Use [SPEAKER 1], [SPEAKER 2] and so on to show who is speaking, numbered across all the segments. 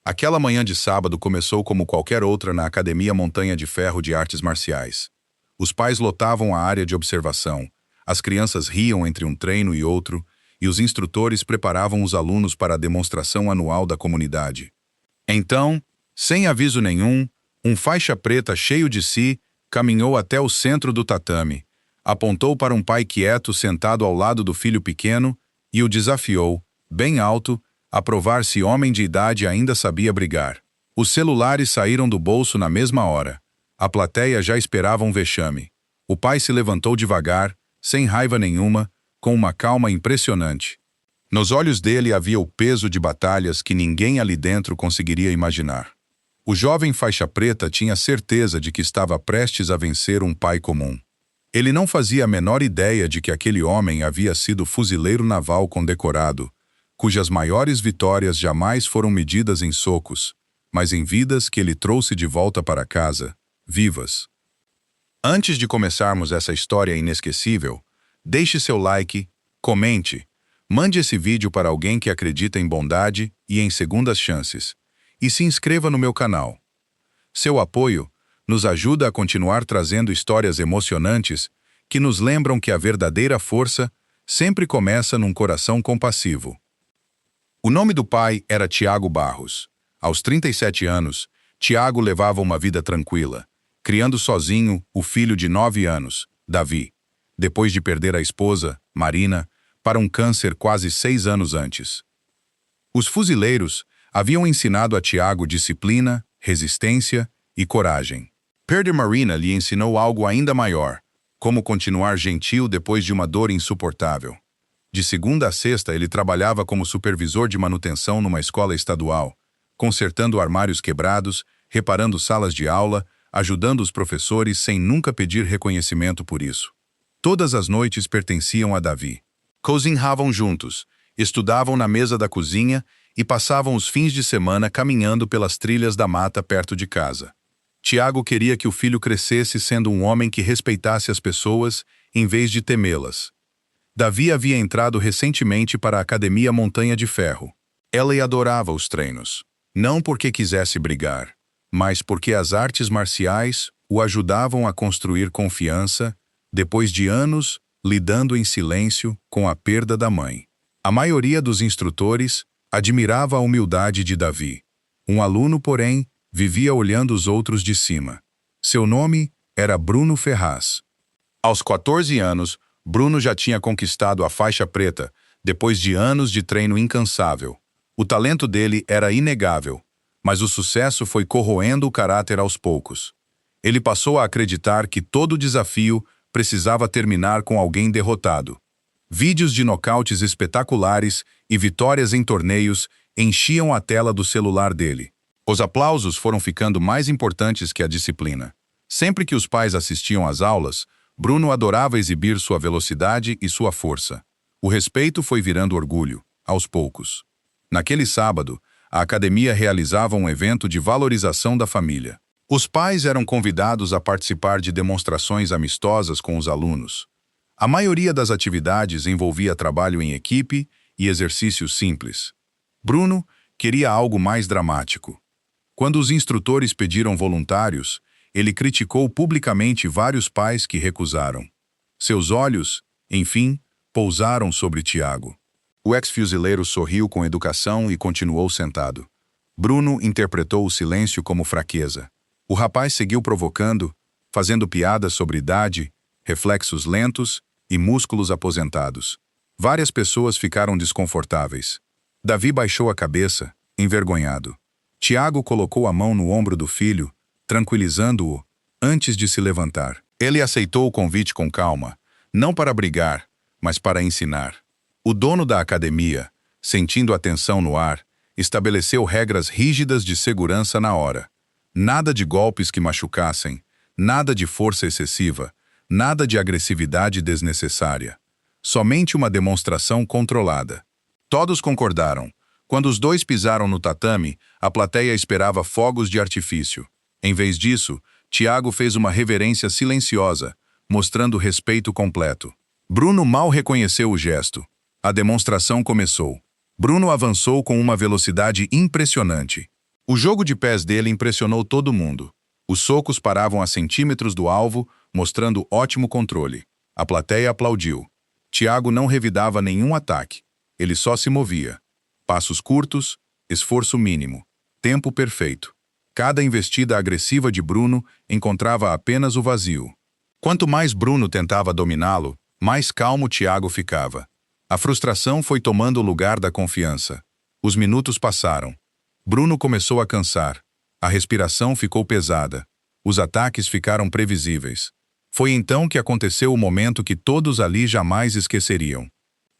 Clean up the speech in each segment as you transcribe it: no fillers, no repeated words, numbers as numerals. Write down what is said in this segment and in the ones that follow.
[SPEAKER 1] Aquela manhã de sábado começou como qualquer outra na Academia Montanha de Ferro de Artes Marciais. Os pais lotavam a área de observação, as crianças riam entre um treino e outro, e os instrutores preparavam os alunos para a demonstração anual da comunidade. Então, sem aviso nenhum, um faixa preta cheio de si caminhou até o centro do tatame, apontou para um pai quieto sentado ao lado do filho pequeno e o desafiou, bem alto, a provar se homem de idade ainda sabia brigar. Os celulares saíram do bolso na mesma hora. A plateia já esperava um vexame. O pai se levantou devagar, sem raiva nenhuma, com uma calma impressionante. Nos olhos dele havia o peso de batalhas que ninguém ali dentro conseguiria imaginar. O jovem faixa preta tinha certeza de que estava prestes a vencer um pai comum. Ele não fazia a menor ideia de que aquele homem havia sido fuzileiro naval condecorado, cujas maiores vitórias jamais foram medidas em socos, mas em vidas que ele trouxe de volta para casa, vivas. Antes de começarmos essa história inesquecível, deixe seu like, comente, mande esse vídeo para alguém que acredita em bondade e em segundas chances, e se inscreva no meu canal. Seu apoio nos ajuda a continuar trazendo histórias emocionantes que nos lembram que a verdadeira força sempre começa num coração compassivo. O nome do pai era Tiago Barros. Aos 37 anos, Tiago levava uma vida tranquila, criando sozinho o filho de 9 anos, Davi, depois de perder a esposa, Marina, para um câncer quase 6 anos antes. Os fuzileiros haviam ensinado a Tiago disciplina, resistência e coragem. Perder Marina lhe ensinou algo ainda maior, como continuar gentil depois de uma dor insuportável. De segunda a sexta, ele trabalhava como supervisor de manutenção numa escola estadual, consertando armários quebrados, reparando salas de aula, ajudando os professores sem nunca pedir reconhecimento por isso. Todas as noites pertenciam a Davi. Cozinhavam juntos, estudavam na mesa da cozinha e passavam os fins de semana caminhando pelas trilhas da mata perto de casa. Tiago queria que o filho crescesse sendo um homem que respeitasse as pessoas em vez de temê-las. Davi havia entrado recentemente para a Academia Montanha de Ferro. Ela adorava os treinos, não porque quisesse brigar, mas porque as artes marciais o ajudavam a construir confiança depois de anos lidando em silêncio com a perda da mãe. A maioria dos instrutores admirava a humildade de Davi. Um aluno, porém, vivia olhando os outros de cima. Seu nome era Bruno Ferraz. Aos 14 anos, Bruno já tinha conquistado a faixa preta, depois de anos de treino incansável. O talento dele era inegável, mas o sucesso foi corroendo o caráter aos poucos. Ele passou a acreditar que todo desafio precisava terminar com alguém derrotado. Vídeos de nocautes espetaculares e vitórias em torneios enchiam a tela do celular dele. Os aplausos foram ficando mais importantes que a disciplina. Sempre que os pais assistiam às aulas, Bruno adorava exibir sua velocidade e sua força. O respeito foi virando orgulho, aos poucos. Naquele sábado, a academia realizava um evento de valorização da família. Os pais eram convidados a participar de demonstrações amistosas com os alunos. A maioria das atividades envolvia trabalho em equipe e exercícios simples. Bruno queria algo mais dramático. Quando os instrutores pediram voluntários, ele criticou publicamente vários pais que recusaram. Seus olhos, enfim, pousaram sobre Tiago. O ex-fuzileiro sorriu com educação e continuou sentado. Bruno interpretou o silêncio como fraqueza. O rapaz seguiu provocando, fazendo piadas sobre idade, reflexos lentos e músculos aposentados. Várias pessoas ficaram desconfortáveis. Davi baixou a cabeça, envergonhado. Tiago colocou a mão no ombro do filho, tranquilizando-o, antes de se levantar. Ele aceitou o convite com calma, não para brigar, mas para ensinar. O dono da academia, sentindo a tensão no ar, estabeleceu regras rígidas de segurança na hora. Nada de golpes que machucassem, nada de força excessiva, nada de agressividade desnecessária. Somente uma demonstração controlada. Todos concordaram. Quando os dois pisaram no tatame, a plateia esperava fogos de artifício. Em vez disso, Tiago fez uma reverência silenciosa, mostrando respeito completo. Bruno mal reconheceu o gesto. A demonstração começou. Bruno avançou com uma velocidade impressionante. O jogo de pés dele impressionou todo mundo. Os socos paravam a centímetros do alvo, mostrando ótimo controle. A plateia aplaudiu. Thiago não revidava nenhum ataque. Ele só se movia. Passos curtos, esforço mínimo. Tempo perfeito. Cada investida agressiva de Bruno encontrava apenas o vazio. Quanto mais Bruno tentava dominá-lo, mais calmo Thiago ficava. A frustração foi tomando o lugar da confiança. Os minutos passaram. Bruno começou a cansar. A respiração ficou pesada. Os ataques ficaram previsíveis. Foi então que aconteceu o momento que todos ali jamais esqueceriam.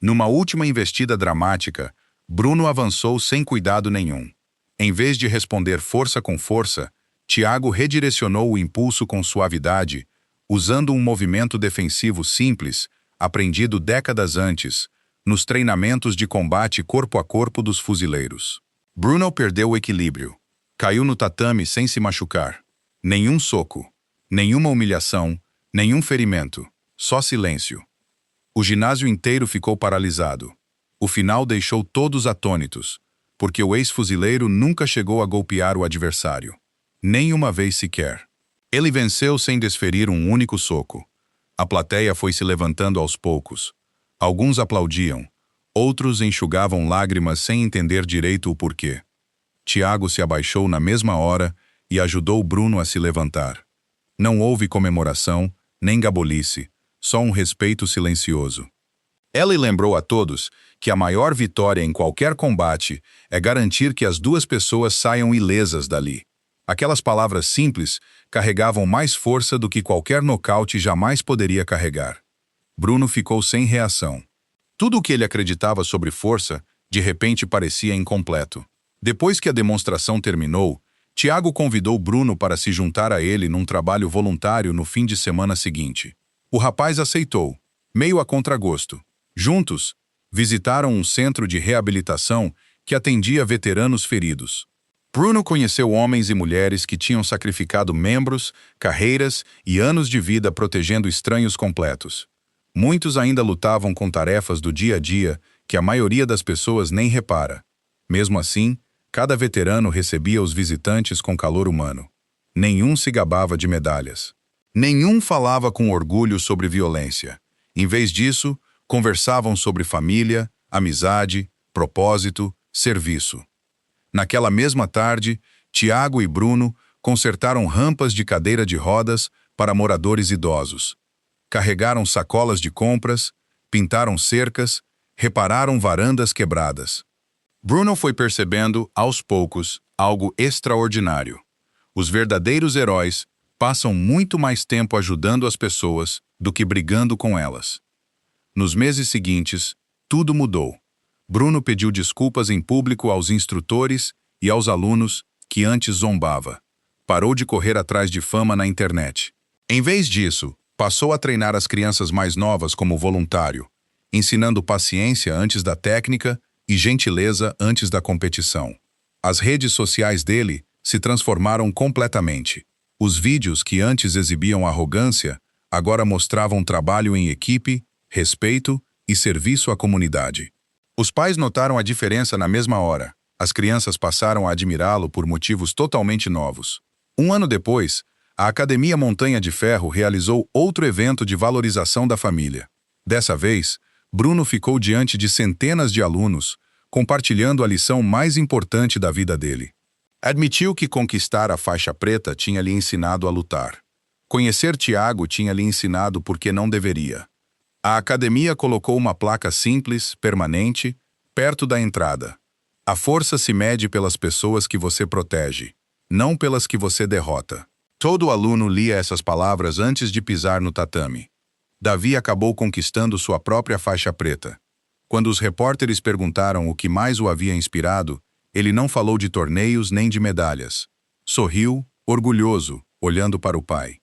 [SPEAKER 1] Numa última investida dramática, Bruno avançou sem cuidado nenhum. Em vez de responder força com força, Thiago redirecionou o impulso com suavidade, usando um movimento defensivo simples, aprendido décadas antes, nos treinamentos de combate corpo a corpo dos fuzileiros. Bruno perdeu o equilíbrio. Caiu no tatame sem se machucar. Nenhum soco, nenhuma humilhação, nenhum ferimento, só silêncio. O ginásio inteiro ficou paralisado. O final deixou todos atônitos, porque o ex-fuzileiro nunca chegou a golpear o adversário. Nem uma vez sequer. Ele venceu sem desferir um único soco. A plateia foi se levantando aos poucos. Alguns aplaudiam, outros enxugavam lágrimas sem entender direito o porquê. Thiago se abaixou na mesma hora e ajudou Bruno a se levantar. Não houve comemoração, nem gabolice, só um respeito silencioso. Ele lembrou a todos que a maior vitória em qualquer combate é garantir que as duas pessoas saiam ilesas dali. Aquelas palavras simples carregavam mais força do que qualquer nocaute jamais poderia carregar. Bruno ficou sem reação. Tudo o que ele acreditava sobre força, de repente parecia incompleto. Depois que a demonstração terminou, Thiago convidou Bruno para se juntar a ele num trabalho voluntário no fim de semana seguinte. O rapaz aceitou, meio a contragosto. Juntos, visitaram um centro de reabilitação que atendia veteranos feridos. Bruno conheceu homens e mulheres que tinham sacrificado membros, carreiras e anos de vida protegendo estranhos completos. Muitos ainda lutavam com tarefas do dia a dia que a maioria das pessoas nem repara. Mesmo assim, cada veterano recebia os visitantes com calor humano. Nenhum se gabava de medalhas. Nenhum falava com orgulho sobre violência. Em vez disso, conversavam sobre família, amizade, propósito, serviço. Naquela mesma tarde, Thiago e Bruno consertaram rampas de cadeira de rodas para moradores idosos. Carregaram sacolas de compras, pintaram cercas, repararam varandas quebradas. Bruno foi percebendo, aos poucos, algo extraordinário. Os verdadeiros heróis passam muito mais tempo ajudando as pessoas do que brigando com elas. Nos meses seguintes, tudo mudou. Bruno pediu desculpas em público aos instrutores e aos alunos que antes zombava. Parou de correr atrás de fama na internet. Em vez disso, passou a treinar as crianças mais novas como voluntário, ensinando paciência antes da técnica e gentileza antes da competição. As redes sociais dele se transformaram completamente. Os vídeos que antes exibiam arrogância, agora mostravam trabalho em equipe, respeito e serviço à comunidade. Os pais notaram a diferença na mesma hora. As crianças passaram a admirá-lo por motivos totalmente novos. Um ano depois, a Academia Montanha de Ferro realizou outro evento de valorização da família. Dessa vez, Bruno ficou diante de centenas de alunos, compartilhando a lição mais importante da vida dele. Admitiu que conquistar a faixa preta tinha lhe ensinado a lutar. Conhecer Thiago tinha lhe ensinado por que não deveria. A academia colocou uma placa simples, permanente, perto da entrada. A força se mede pelas pessoas que você protege, não pelas que você derrota. Todo aluno lia essas palavras antes de pisar no tatame. Davi acabou conquistando sua própria faixa preta. Quando os repórteres perguntaram o que mais o havia inspirado, ele não falou de torneios nem de medalhas. Sorriu, orgulhoso, olhando para o pai.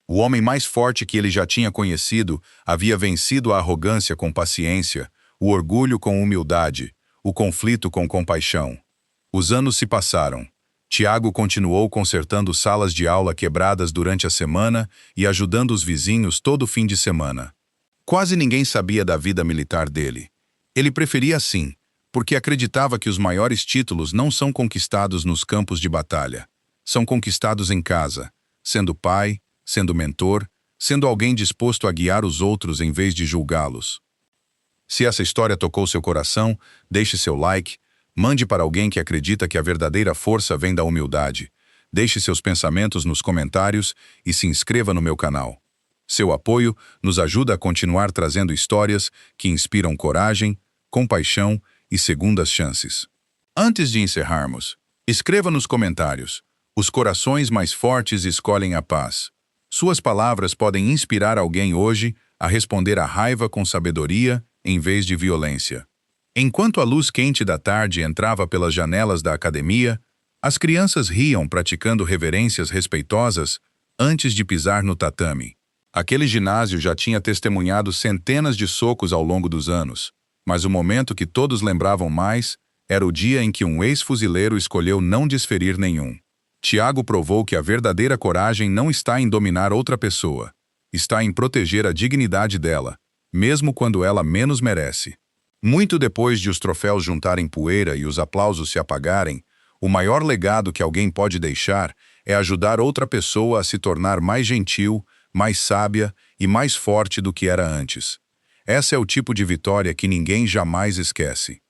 [SPEAKER 1] O homem mais forte que ele já tinha conhecido havia vencido a arrogância com paciência, o orgulho com humildade, o conflito com compaixão. Os anos se passaram. Thiago continuou consertando salas de aula quebradas durante a semana e ajudando os vizinhos todo fim de semana. Quase ninguém sabia da vida militar dele. Ele preferia assim, porque acreditava que os maiores títulos não são conquistados nos campos de batalha. São conquistados em casa, sendo pai, sendo mentor, sendo alguém disposto a guiar os outros em vez de julgá-los. Se essa história tocou seu coração, deixe seu like, mande para alguém que acredita que a verdadeira força vem da humildade. Deixe seus pensamentos nos comentários e se inscreva no meu canal. Seu apoio nos ajuda a continuar trazendo histórias que inspiram coragem, compaixão e segundas chances. Antes de encerrarmos, escreva nos comentários: os corações mais fortes escolhem a paz. Suas palavras podem inspirar alguém hoje a responder à raiva com sabedoria em vez de violência. Enquanto a luz quente da tarde entrava pelas janelas da academia, as crianças riam praticando reverências respeitosas antes de pisar no tatame. Aquele ginásio já tinha testemunhado centenas de socos ao longo dos anos, mas o momento que todos lembravam mais era o dia em que um ex-fuzileiro escolheu não desferir nenhum. Tiago provou que a verdadeira coragem não está em dominar outra pessoa, está em proteger a dignidade dela, mesmo quando ela menos merece. Muito depois de os troféus juntarem poeira e os aplausos se apagarem, o maior legado que alguém pode deixar é ajudar outra pessoa a se tornar mais gentil, mais sábia e mais forte do que era antes. Essa é o tipo de vitória que ninguém jamais esquece.